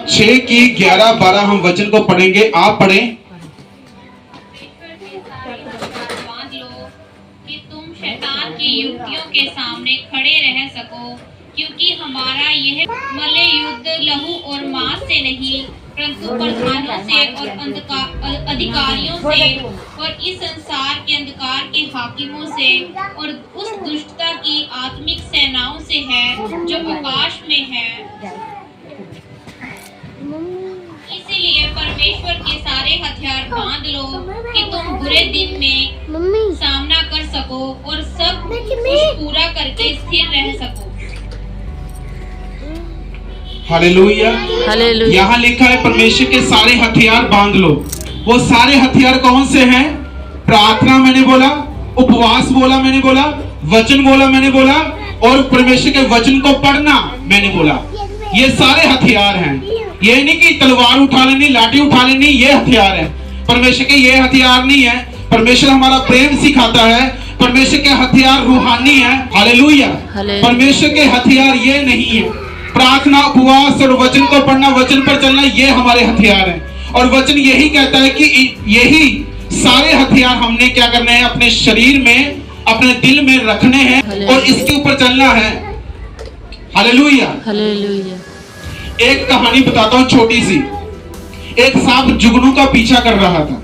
6 की 11, 12 हम वचन को पढ़ेंगे। आप पढ़ें। बांध लो कि तुम शैतान की युक्तियों के सामने खड़े रह सको, क्योंकि हमारा यह मल्ल युद्ध लहू और मांस से नहीं, परंतु प्रधानों से और अधिकारियों से और इस संसार के अंधकार के हाकिमों से और उस दुष्टता की आत्मिक सेनाओं से है जो आकाश में है। इसीलिए परमेश्वर के सारे हथियार बांध लो कि तुम बुरे दिन में सामना कर सको और सब कुछ पूरा करके स्थिर रह सको। हालेलुया। हालेलुया। यहाँ लिखा है परमेश्वर के सारे हथियार बांध लो। वो सारे हथियार कौन से हैं? प्रार्थना मैंने बोला, उपवास बोला मैंने बोला, वचन बोला मैंने बोला, और परमेश्वर के वचन को पढ़ना मैंने बोला। ये सारे हथियार हैं। ये नहीं कि तलवार उठा लेनी, लाठी उठा लेनी, ये हथियार है। परमेश्वर के ये हथियार नहीं है। परमेश्वर हमारा प्रेम सिखाता है। परमेश्वर के हथियार रूहानी है। हालेलुया। परमेश्वर के हथियार ये नहीं है। प्रार्थना, उपवास और वचन को पढ़ना, वचन पर चलना, ये हमारे हथियार हैं। और वचन यही कहता है कि यही सारे हथियार हमने क्या करने हैं? अपने शरीर में, अपने दिल में रखने हैं और इसके ऊपर चलना है। हालेलुया। हालेलुया। एक कहानी बताता हूँ छोटी सी। एक सांप जुगनू का पीछा कर रहा था,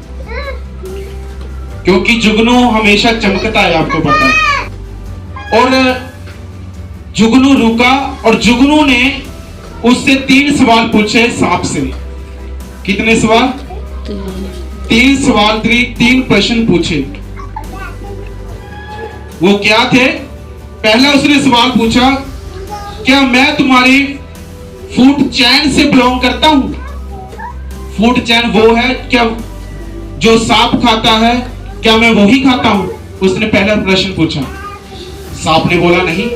क्योंकि जुगनू हमेशा चमकता है, आपको पता है। और जुगनू रुका और जुगनू ने उससे 3 सवाल पूछे सांप से। कितने सवाल? 3 सवाल, 3 प्रश्न पूछे। वो क्या थे? पहला उसने सवाल पूछा, क्या मैं तुम्हारी फूड चैन से बिलोंग करता हूं? फूड चैन वो है क्या जो सांप खाता है, क्या मैं वही खाता हूं? उसने पहला प्रश्न पूछा। सांप ने बोला नहीं।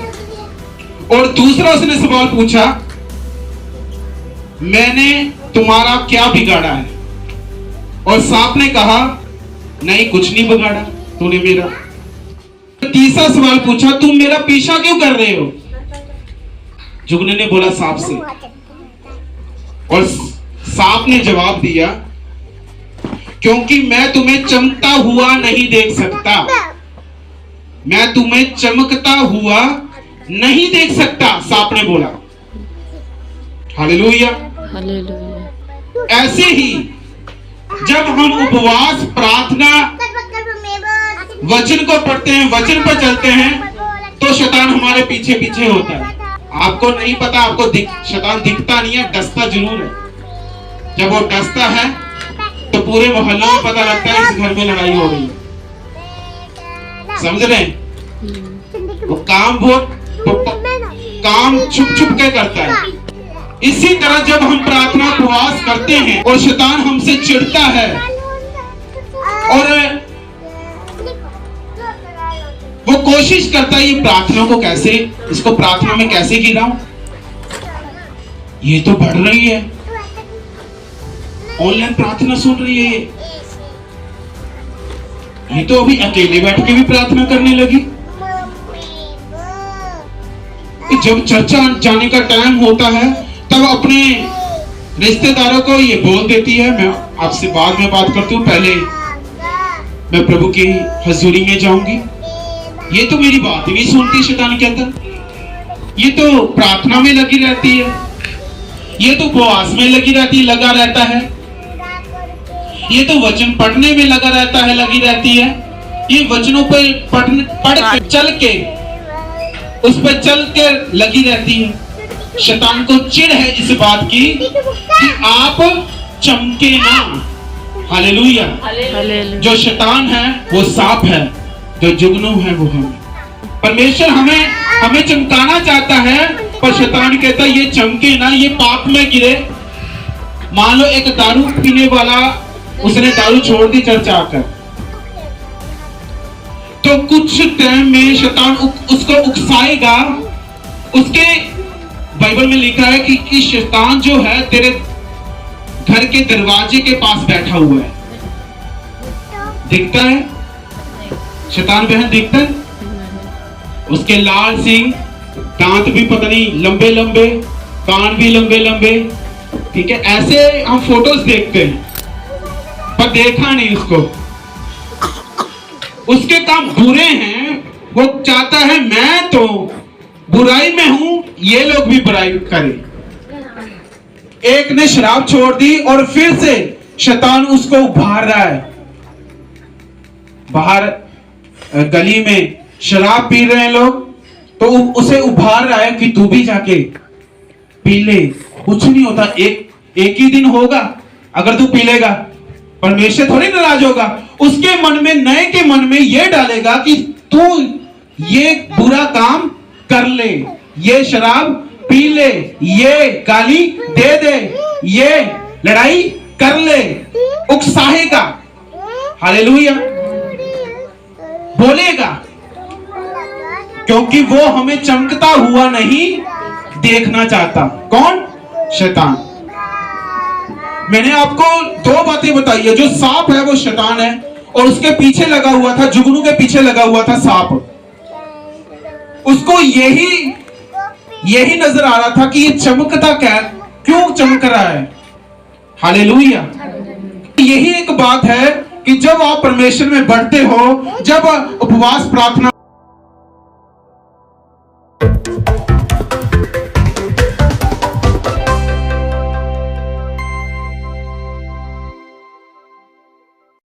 और दूसरा उसने सवाल पूछा, मैंने तुम्हारा क्या बिगाड़ा है? और सांप ने कहा, नहीं कुछ नहीं बिगाड़ा तूने मेरा। तीसरा सवाल पूछा, तुम मेरा पीछा क्यों कर रहे हो? जुगनू ने बोला सांप से। और सांप ने जवाब दिया, क्योंकि मैं तुम्हें चमकता हुआ नहीं देख सकता। मैं तुम्हें चमकता हुआ नहीं देख सकता, सांप ने बोला। हालेलुया। हालेलुया। ऐसे ही जब हम उपवास, प्रार्थना, वचन को पढ़ते हैं, वचन पर चलते हैं, तो शैतान हमारे पीछे पीछे होता है। आपको नहीं पता, आपको शैतान दिखता नहीं है, डसता जरूर है। जब वो डसता है तो पूरे मोहल्ले में पता लगता है इस घर में लड़ाई हो रही है। समझ रहे हैं? वो काम छुप छुप के करता है। इसी तरह जब हम प्रार्थना, उपवास करते हैं और शैतान हमसे चिढ़ता है और वो कोशिश करता है ये प्रार्थना को कैसे, इसको प्रार्थना में कैसे गिराऊं, ये तो बढ़ रही है, ऑनलाइन प्रार्थना सुन रही है, ये तो अभी अकेले बैठ के भी प्रार्थना करने लगी। जब चर्चा जाने का टाइम होता है तब अपने रिश्तेदारों को ये बोल देती है, मैं आपसे बाद में बात करती हूँ, पहले मैं प्रभु की हजूरी में जाऊंगी। ये तो मेरी बात ही नहीं सुनती शैतान के अंदर। ये तो प्रार्थना में लगी रहती है, ये तो उपवास में लगी रहती, लगा रहता है, ये तो वचन पढ़ने में लगा रहता है, लगी रहती है। ये वचनों पर पढ़ के, चल के, उस पर चल के लगी रहती है। शैतान को चिढ़ है इस बात की कि आप चमके ना। हालेलुया। जो शैतान है वो सांप है, जो जुगनू है वो हम। परमेश्वर हमें चमकाना चाहता है, पर शैतान कहता है ये चमके ना, ये पाप में गिरे। मान लो एक दारू पीने वाला, उसने दारू छोड़ दी चर्च आकर, तो कुछ टाइम में शैतान उसको उकसाएगा। उसके बाइबल में लिखा है कि शैतान जो है तेरे घर के दरवाजे के पास बैठा हुआ है। दिखता है शैतान बहन? दिखता है? उसके लाल सिंह, दांत भी पता नहीं लंबे लंबे, कान भी लंबे लंबे, ठीक है, ऐसे हम फोटोज देखते हैं पर देखा नहीं उसको। उसके काम बुरे हैं, वो चाहता है मैं तो बुराई में हूं, ये लोग भी बुराई करें। एक ने शराब छोड़ दी और फिर से शैतान उसको उभार रहा है। बाहर गली में शराब पी रहे हैं लोग, तो उसे उभार रहा है कि तू भी जाके पी ले, कुछ नहीं होता, एक ही दिन होगा, अगर तू पी लेगा परमेश्वर थोड़ी नाराज होगा। उसके मन में, नए के मन में यह डालेगा कि तू ये बुरा काम कर ले, ये शराब पी ले, ये गाली दे दे, ये लड़ाई कर ले, उकसाएगा, हालेलुया बोलेगा, क्योंकि वो हमें चमकता हुआ नहीं देखना चाहता। कौन? शैतान। मैंने आपको दो बातें बताई है। जो सांप है वो शैतान है, और उसके पीछे लगा हुआ था, जुगनू के पीछे लगा हुआ था सांप। उसको यही नजर आ रहा था कि ये चमकता क्यों चमक रहा है। हालेलुया। यही एक बात है कि जब आप परमेश्वर में बढ़ते हो, जब उपवास प्रार्थना